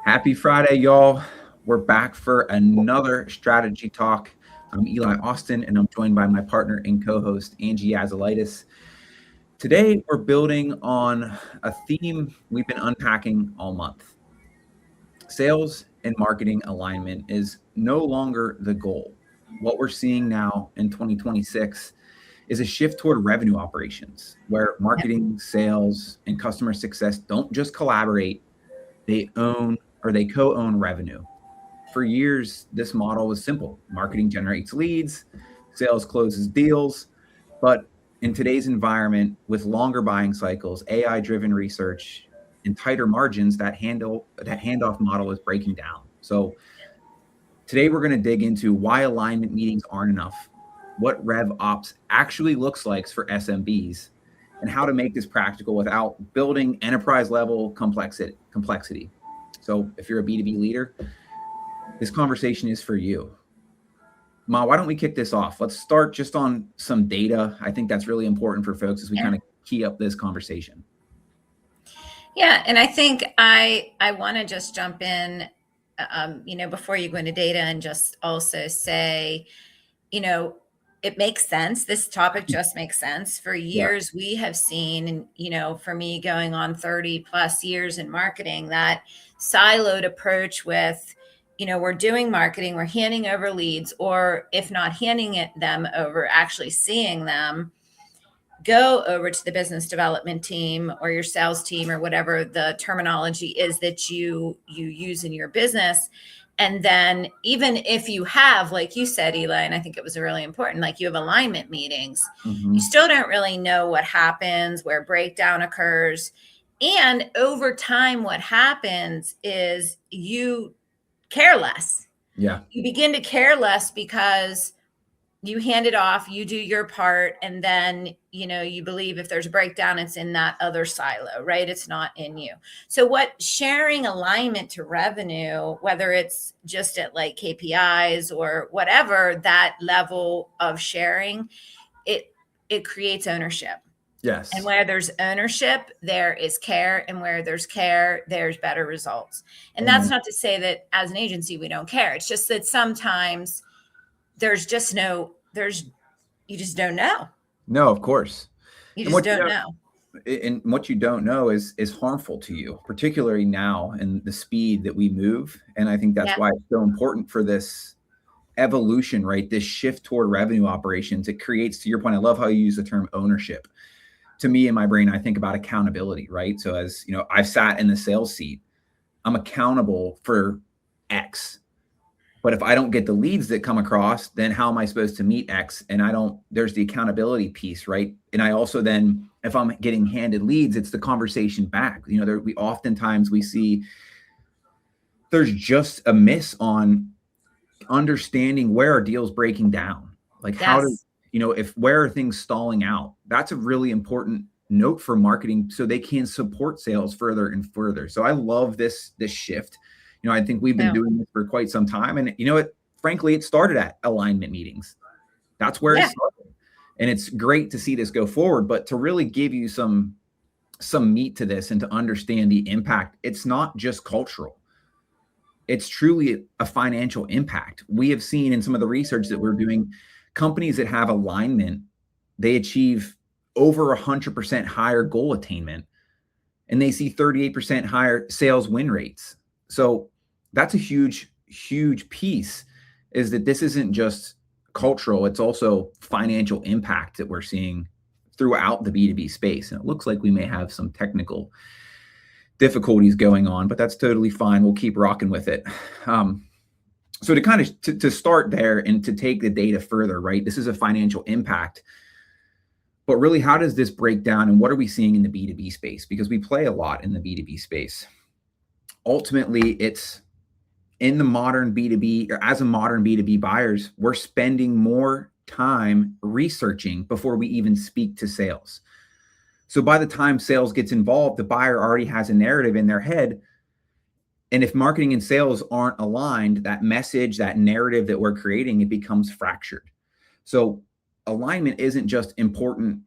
Happy Friday, y'all. We're back for another strategy talk. I'm Eli Austin, and I'm joined by my partner and co-host, Angie Yasulitis. Today, we're building on a theme we've been unpacking all month. Sales and marketing alignment is no longer the goal. What we're seeing now in 2026 is a shift toward revenue operations, where Yep. marketing, sales, and customer success don't just collaborate, they own or they co-own revenue. For years, this model was simple. Marketing generates leads, sales closes deals. But in today's environment, with longer buying cycles, AI-driven research, and tighter margins, that handoff model is breaking down. So today we're going to dig into why alignment meetings aren't enough, what RevOps actually looks like for SMBs, and how to make this practical without building enterprise level complexity. So if you're a B2B leader, this conversation is for you. Ma, why don't we kick this off? Let's start just on some data. I think that's really important for folks as we Yeah. kind of key up this conversation. Yeah. And I think I want to just jump in, before you go into data and just also say, you know, it makes sense. This topic just makes sense. For Yeah. years, we have seen, and, for me going on 30 plus years in marketing, that siloed approach with, we're doing marketing, we're handing over leads, or if not them over, actually seeing them go over to the business development team or your sales team or whatever the terminology is that you use in your business. And then even if you have, like you said, Eli, and I think it was really important, like you have alignment meetings, you Mm-hmm. still don't really know what happens, where breakdown occurs. And over time, what happens is you care less. Yeah. You begin to care less because you hand it off, you do your part, and then you believe if there's a breakdown, it's in that other silo, right? It's not in you. So what sharing alignment to revenue, whether it's just at like KPIs or whatever, that level of sharing, it creates ownership. And Yes. where there's ownership, there is care. And where there's care, there's better results. And that's Amen. not to say that as an agency, we don't care. It's just that sometimes there's just no, there's, you just don't know. No, of course. You And just what you don't don't know. and what you don't know is harmful to you, particularly now in the speed that we move. And I think that's Yeah. why it's so important for this evolution, right? This shift toward revenue operations. It creates, to your point, I love how you use the term ownership. To me, in my brain, I think about accountability, right? So as you know, I've sat in the sales seat. I'm accountable for X. But if I don't get the leads that come across, then how am I supposed to meet X? And I don't, there's the accountability piece, right? And I also then, if I'm getting handed leads, it's the conversation back. You know, we oftentimes we see there's just a miss on understanding where our deal's breaking down. Like how to, Yes. if where are things stalling out? That's a really important note for marketing so they can support sales further and further. So I love this shift. I think we've been No. doing this for quite some time. And frankly, it started at alignment meetings. That's where it Yeah. started. And it's great to see this go forward, but to really give you some meat to this and to understand the impact, it's not just cultural. It's truly a financial impact. We have seen in some of the research that we're doing, companies that have alignment, they achieve over 100% higher goal attainment, and they see 38% higher sales win rates. So that's a huge piece, is that this isn't just cultural, it's also financial impact that we're seeing throughout the B2B space. And it looks like we may have some technical difficulties going on, but that's totally fine. We'll keep rocking with it. So to kind of to start there and to take the data further, right? This is a financial impact, but really, how does this break down, and what are we seeing in the B2B space? Because we play a lot in the B2B space. Ultimately, it's in the modern B2B, or as a modern B2B buyers, we're spending more time researching before we even speak to sales. So by the time sales gets involved, the buyer already has a narrative in their head. And if marketing and sales aren't aligned, that message, that narrative that we're creating, it becomes fractured. So alignment isn't just important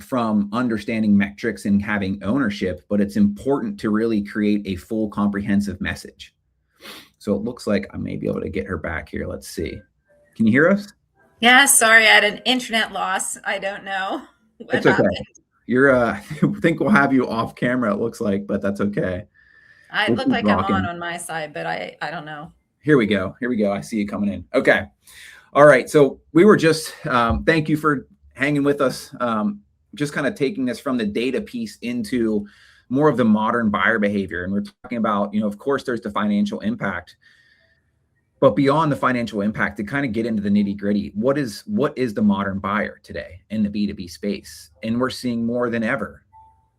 from understanding metrics and having ownership, but it's important to really create a full comprehensive message. So it looks like I may be able to get her back here. Let's see. Can you hear us? Yeah, sorry, I had an internet loss. I don't know what It's okay. happened. You're I think we'll have you off camera, it looks like, but that's okay. I We'll look keep like rocking. I'm on my side, but I don't know. Here we go. I see you coming in. Okay. All right. So we were just, thank you for hanging with us. Just kind of taking this from the data piece into more of the modern buyer behavior. And we're talking about, of course, there's the financial impact, but beyond the financial impact, to kind of get into the nitty gritty, what is the modern buyer today in the B2B space? And we're seeing more than ever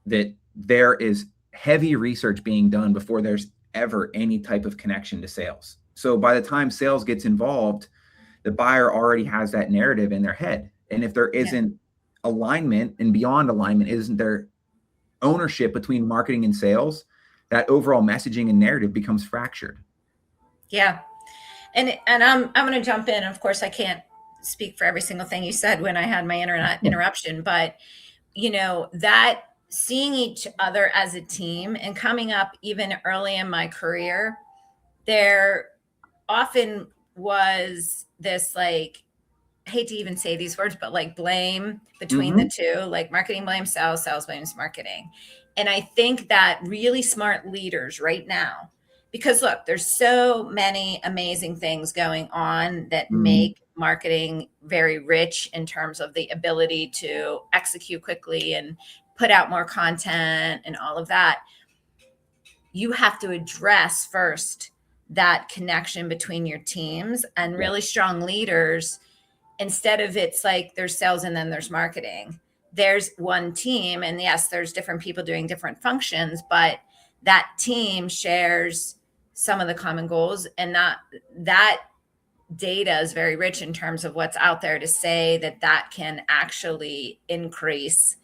that there is heavy research being done before there's ever any type of connection to sales. So by the time sales gets involved, the buyer already has that narrative in their head. And if there isn't alignment, and beyond alignment, isn't there ownership between marketing and sales, that overall messaging and narrative becomes fractured. Yeah. And I'm going to jump in. Of course, I can't speak for every single thing you said when I had my internet interruption, but that seeing each other as a team and coming up even early in my career, there often was this, like, I hate to even say these words, but like blame between the two, like marketing blames sales, sales blames marketing. And I think that really smart leaders right now, because look, there's so many amazing things going on that make marketing very rich in terms of the ability to execute quickly and put out more content and all of that. You have to address first that connection between your teams, and really strong leaders, instead of it's like there's sales and then there's marketing, there's one team. And yes, there's different people doing different functions, but that team shares some of the common goals. And that data is very rich in terms of what's out there to say that can actually increase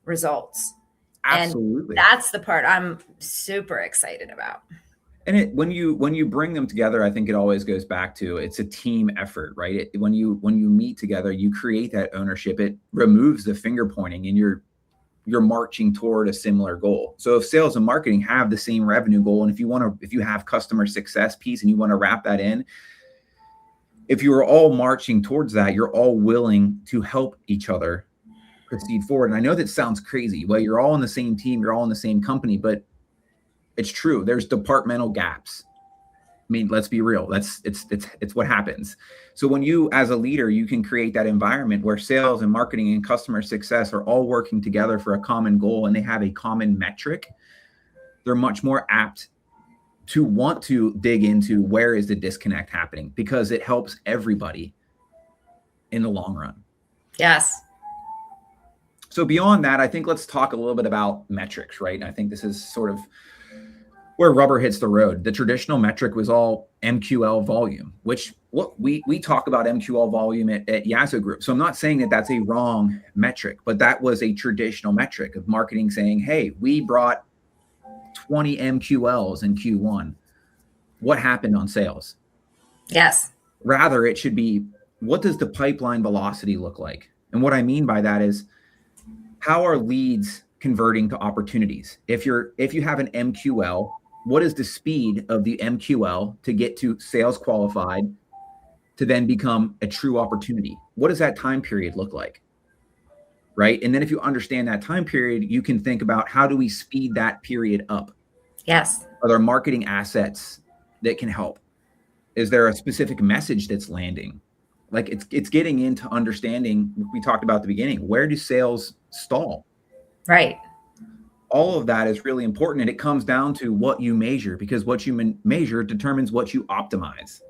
results. Absolutely. And that's the part I'm super excited about. And when you bring them together, I think it always goes back to, it's a team effort, right? When you meet together, you create that ownership. It removes the finger pointing, and you're marching toward a similar goal. So if sales and marketing have the same revenue goal, and if you have customer success piece and you want to wrap that in, if you are all marching towards that, you're all willing to help each other proceed forward. And I know that sounds crazy. Well, you're all in the same team, you're all in the same company, but it's true. There's departmental gaps. I mean, let's be real. It's what happens. So when you, as a leader, you can create that environment where sales and marketing and customer success are all working together for a common goal, and they have a common metric, they're much more apt to want to dig into where is the disconnect happening, because it helps everybody in the long run. Yes. So beyond that, I think let's talk a little bit about metrics, right? And I think this is sort of where rubber hits the road. The traditional metric was all MQL volume, which we talk about MQL volume at YaZo Group. So I'm not saying that that's a wrong metric, but that was a traditional metric of marketing saying, hey, we brought 20 MQLs in Q1. What happened on sales? Yes. Rather, it should be, what does the pipeline velocity look like? And what I mean by that is, how are leads converting to opportunities? If you have an MQL, what is the speed of the MQL to get to sales qualified to then become a true opportunity? What does that time period look like? Right? And then if you understand that time period, you can think about, how do we speed that period up? Yes. Are there marketing assets that can help? Is there a specific message that's landing? Like it's getting into understanding, we talked about at the beginning, where do sales stall? Right. All of that is really important. And it comes down to what you measure, because what you measure determines what you optimize.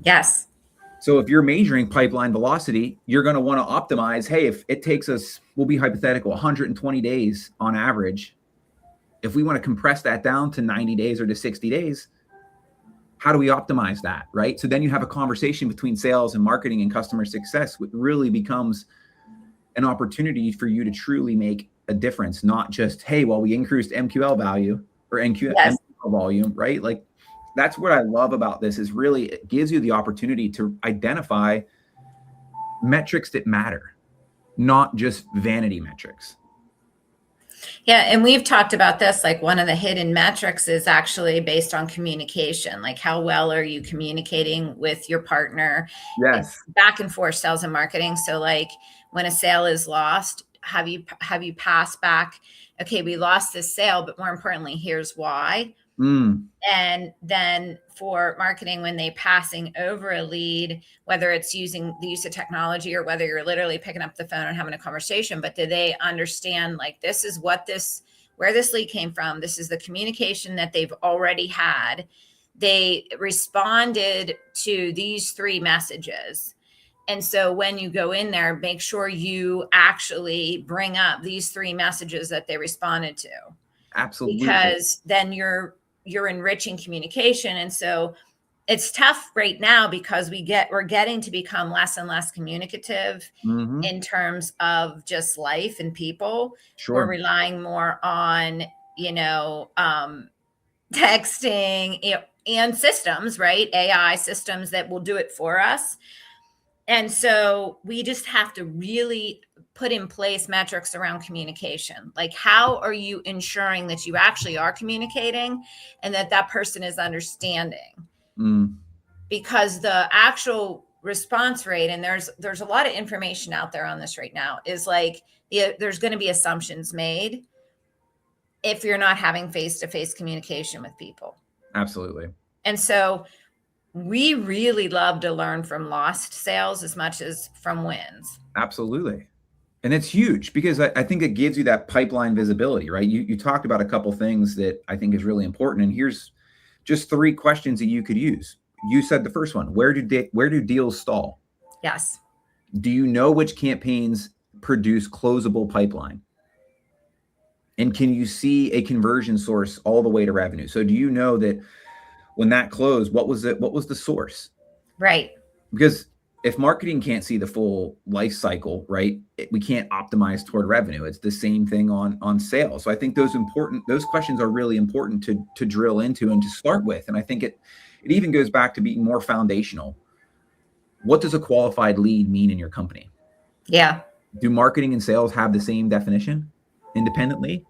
Yes. So if you're measuring pipeline velocity, you're going to want to optimize, hey, if it takes us, we'll be hypothetical, 120 days on average, if we want to compress that down to 90 days or to 60 days, how do we optimize that, right? So then you have a conversation between sales and marketing and customer success, which really becomes an opportunity for you to truly make a difference, not just, hey, well, we increased MQL value or MQL volume, right? Like, that's what I love about this, is really it gives you the opportunity to identify metrics that matter, not just vanity metrics. Yeah, and we've talked about this, like one of the hidden metrics is actually based on communication. Like how well are you communicating with your partner? Yes. Back and forth sales and marketing. So like when a sale is lost, have you passed back, okay, we lost this sale, but more importantly, here's why. Mm, And then for marketing, when they passing over a lead, whether it's using the use of technology or whether you're literally picking up the phone and having a conversation, but do they understand like this is where this lead came from? This is the communication that they've already had. They responded to these three messages. And so when you go in there, make sure you actually bring up these three messages that they responded to, absolutely. because then you're enriching communication. And so it's tough right now because we're getting to become less and less communicative Hmm. in terms of just life and people. We're Sure. relying more on, texting, and systems, right? AI systems that will do it for us. And so we just have to really put in place metrics around communication. Like, how are you ensuring that you actually are communicating and that that person is understanding? Mm, Because the actual response rate, and there's a lot of information out there on this right now, is like there's going to be assumptions made if you're not having face-to-face communication with people. absolutely. And so we really love to learn from lost sales as much as from wins. Absolutely. And it's huge because I think it gives you that pipeline visibility, right? You talked about a couple things that I think is really important. And here's just three questions that you could use. You said the first one, where do deals stall? Yes. Do you know which campaigns produce closable pipeline? And can you see a conversion source all the way to revenue? So do you know that when that closed, what was it? What was the source? Right. Because if marketing can't see the full life cycle, right, we can't optimize toward revenue. It's the same thing on sales. So I think those questions are really important to drill into and to start with. And I think it even goes back to being more foundational. What does a qualified lead mean in your company? Yeah. Do marketing and sales have the same definition independently?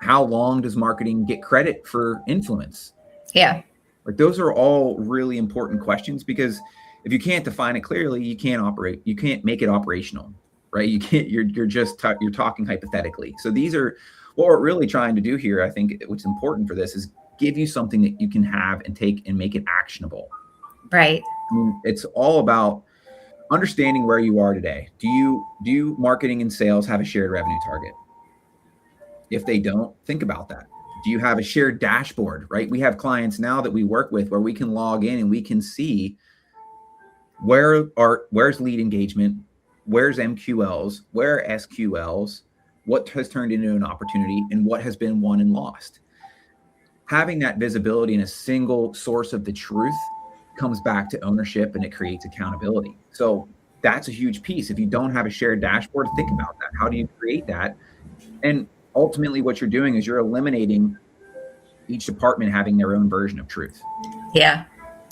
How long does marketing get credit for influence? Yeah. Like those are all really important questions because if you can't define it clearly, you can't make it operational, right? You can't, you're talking hypothetically. So these are what we're really trying to do here. I think what's important for this is give you something that you can have and take and make it actionable. Right. I mean, it's all about understanding where you are today. Do marketing and sales have a shared revenue target? If they don't, think about that. Do you have a shared dashboard, right? We have clients now that we work with where we can log in and we can see where's lead engagement, where's MQLs, where are SQLs, what has turned into an opportunity, and what has been won and lost. Having that visibility in a single source of the truth comes back to ownership and it creates accountability. So that's a huge piece. If you don't have a shared dashboard, think about that. How do you create that? And ultimately, what you're doing is you're eliminating each department having their own version of truth. Yeah.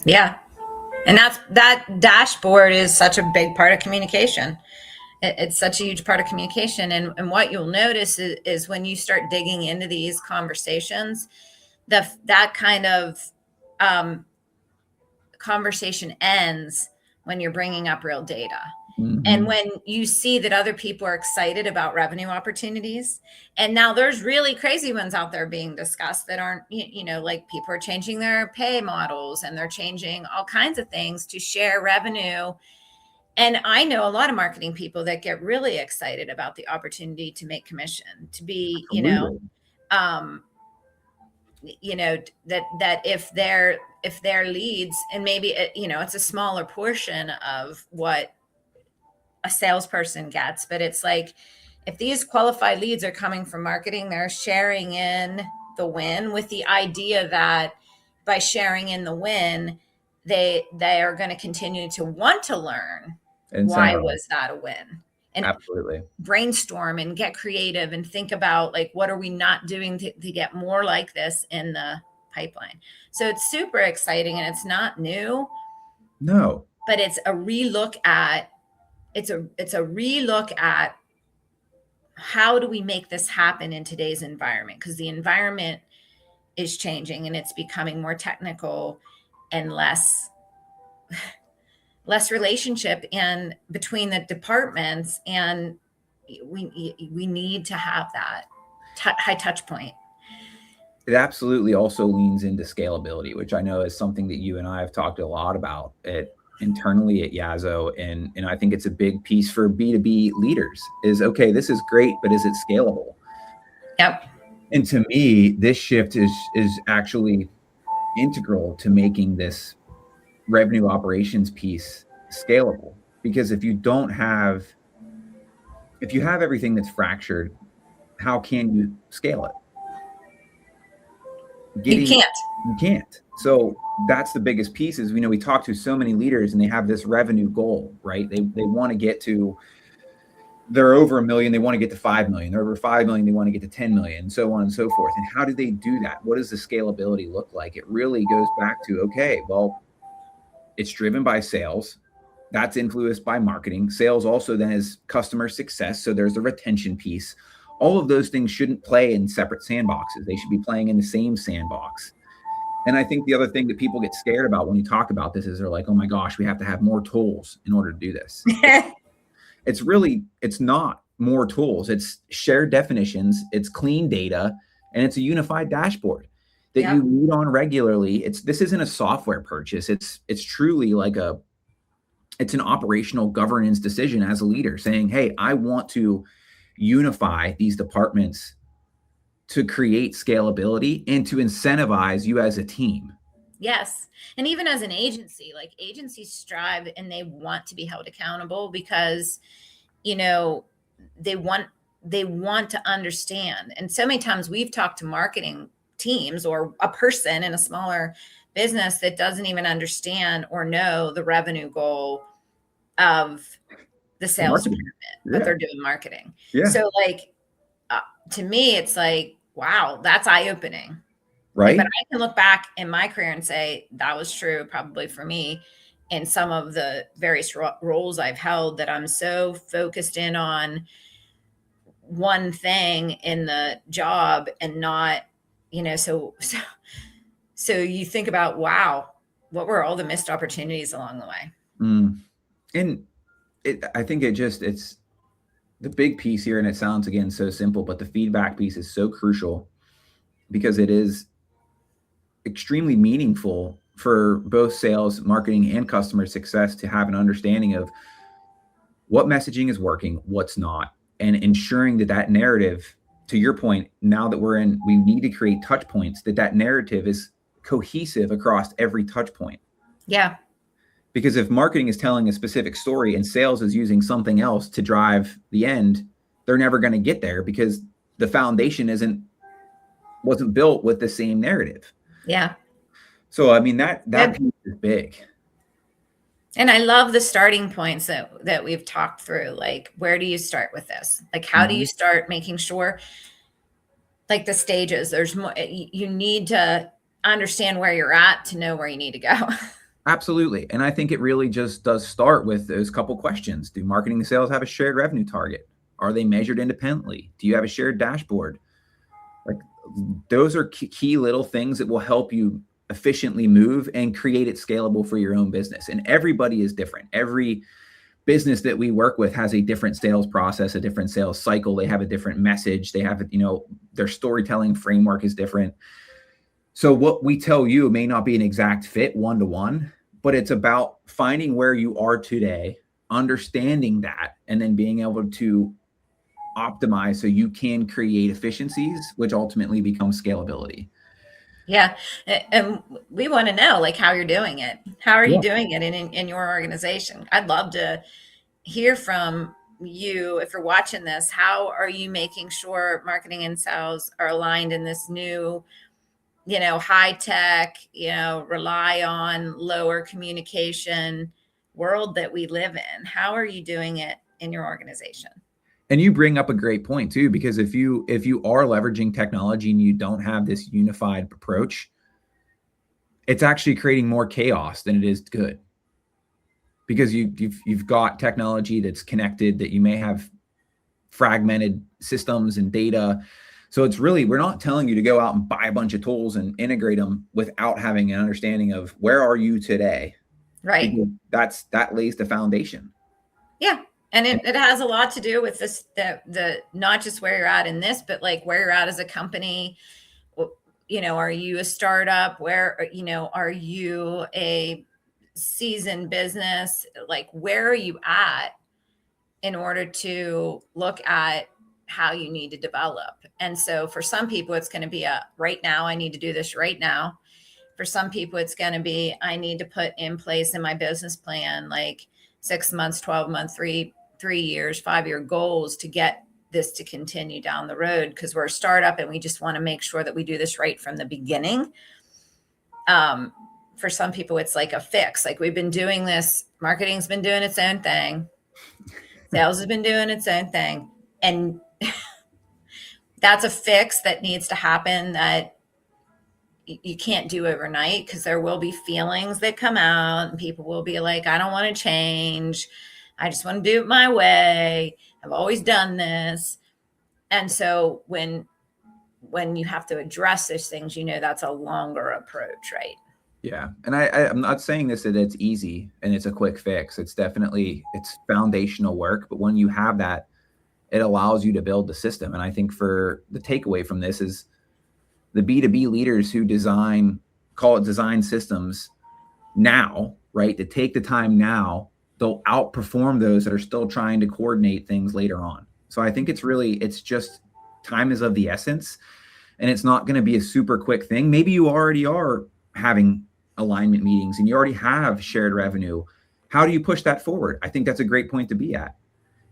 Yeah. And that dashboard is such a big part of communication. It's such a huge part of communication. And what you'll notice is when you start digging into these conversations, that kind of um, conversation ends when you're bringing up real data. And Mm-hmm. when you see that other people are excited about revenue opportunities, and now there's really crazy ones out there being discussed that aren't, like people are changing their pay models and they're changing all kinds of things to share revenue. And I know a lot of marketing people that get really excited about the opportunity to make commission, to be, Absolutely. um, that if their leads, and maybe it's a smaller portion of what a salesperson gets, but it's like if these qualified leads are coming from marketing, they're sharing in the win with the idea that by sharing in the win, they are going to continue to want to learn why Incentivize. was that a win, and Absolutely. brainstorm and get creative and think about like what are we not doing to get more like this in the pipeline. So it's super exciting and it's not new, No. but it's a relook at how do we make this happen in today's environment? Because the environment is changing and it's becoming more technical and less relationship and between the departments, and we need to have that high touch point. It absolutely also leans into scalability, which I know is something that you and I have talked a lot about internally at YaZo. And I think it's a big piece for B2B leaders is, okay, this is great, but is it scalable? Yep. And to me, this shift is actually integral to making this revenue operations piece scalable. Because if you have everything that's fractured, how can you scale it? You can't. So that's the biggest piece is, we talk to so many leaders and they have this revenue goal, right? They want to get to, they're over 1 million, they want to get to 5 million. They're over 5 million, they want to get to 10 million, and so on and so forth. And how do they do that? What does the scalability look like? It really goes back to, okay, well, it's driven by sales. That's influenced by marketing. Sales also then is customer success. So there's the retention piece. All of those things shouldn't play in separate sandboxes. They should be playing in the same sandbox. And I think the other thing that people get scared about when you talk about this is they're like, oh my gosh, we have to have more tools in order to do this. It's not more tools. It's shared definitions, it's clean data, and it's a unified dashboard that you meet on regularly. This isn't a software purchase. It's truly like it's an operational governance decision as a leader saying, hey, I want to unify these departments to create scalability and to incentivize you as a team. Yes. And even as an agency, like agencies strive and they want to be held accountable because, they want to understand. And so many times we've talked to marketing teams or a person in a smaller business that doesn't even understand or know the revenue goal of the sales department, but they're doing marketing. So like, to me, it's like, wow, that's eye-opening. Right. But I can look back in my career and say that was true probably for me in some of the various roles I've held, that I'm so focused in on one thing in the job and not, so you think about, wow, what were all the missed opportunities along the way? And I think it's the big piece here, and it sounds again so simple, but the feedback piece is so crucial because it is extremely meaningful for both sales, marketing, and customer success to have an understanding of what messaging is working, what's not, and ensuring that narrative, to your point, now that we need to create touch points, that narrative is cohesive across every touch point. Yeah. Because if marketing is telling a specific story and sales is using something else to drive the end, they're never going to get there because the foundation wasn't built with the same narrative. Yeah. So, I mean, that piece is big. And I love the starting points that we've talked through. Like, where do you start with this? Like, how do you start making sure, like the stages, there's more, you need to understand where you're at to know where you need to go. Absolutely. And I think it really just does start with those couple questions. Do marketing and sales have a shared revenue target? Are they measured independently? Do you have a shared dashboard? Like, those are key little things that will help you efficiently move and create it scalable for your own business. And everybody is different. Every business that we work with has a different sales process, a different sales cycle. They have a different message. They have, their storytelling framework is different. So what we tell you may not be an exact fit one-to-one, but it's about finding where you are today, understanding that, and then being able to optimize so you can create efficiencies, which ultimately becomes scalability. Yeah. And we want to know, like, how you're doing it. How are you doing it in your organization? I'd love to hear from you. If you're watching this, how are you making sure marketing and sales are aligned in this new, high tech, rely on lower communication world that we live in? How are you doing it in your organization? And you bring up a great point too, because if you are leveraging technology and you don't have this unified approach, it's actually creating more chaos than it is good. Because you've got technology that's connected that you may have fragmented systems and data. So it's really, we're not telling you to go out and buy a bunch of tools and integrate them without having an understanding of where are you today. Right. Because that lays the foundation. Yeah. And it has a lot to do with this, the not just where you're at in this, but like where you're at as a company. You know, are you a startup? Where, you know, are you a seasoned business? Like, where are you at in order to look at how you need to develop? And so for some people, it's going to be a right now, I need to do this right now. For some people, it's going to be, I need to put in place in my business plan, like 6 months, 12 months, 3 years, 5-year goals to get this to continue down the road, because we're a startup and we just want to make sure that we do this right from the beginning. For some people, it's like a fix. Like, we've been doing this, marketing's been doing its own thing. Sales has been doing its own thing. And that's a fix that needs to happen that you can't do overnight, because there will be feelings that come out and people will be like, I don't want to change. I just want to do it my way. I've always done this. And so when you have to address those things, you know, that's a longer approach, right? Yeah. And I'm not saying this, that it's easy and it's a quick fix. It's definitely, it's foundational work. But when you have that, it allows you to build the system. And I think for the takeaway from this is the B2B leaders who call it design systems now, right? To take the time now, they'll outperform those that are still trying to coordinate things later on. So I think it's just time is of the essence, and it's not going to be a super quick thing. Maybe you already are having alignment meetings and you already have shared revenue. How do you push that forward? I think that's a great point to be at.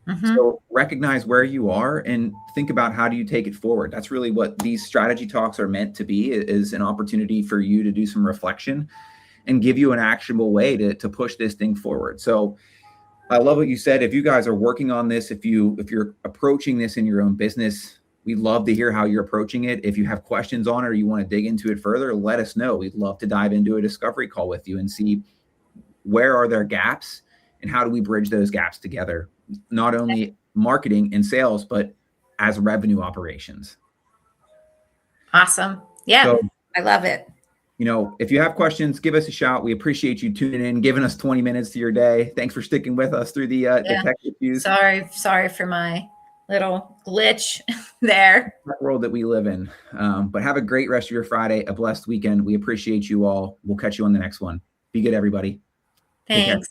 Mm-hmm. So recognize where you are and think about how do you take it forward. That's really what these strategy talks are meant to be, is an opportunity for you to do some reflection and give you an actionable way to push this thing forward. So I love what you said. If you guys are working on this, if you're approaching this in your own business, we'd love to hear how you're approaching it. If you have questions on it or you want to dig into it further, let us know. We'd love to dive into a discovery call with you and see where are there gaps and how do we bridge those gaps together, not only marketing and sales, but as revenue operations. Awesome. Yeah, so, I love it. You know, if you have questions, give us a shout. We appreciate you tuning in, giving us 20 minutes to your day. Thanks for sticking with us through the tech issues. Sorry for my little glitch there. That world that we live in. But have a great rest of your Friday, a blessed weekend. We appreciate you all. We'll catch you on the next one. Be good, everybody. Thanks.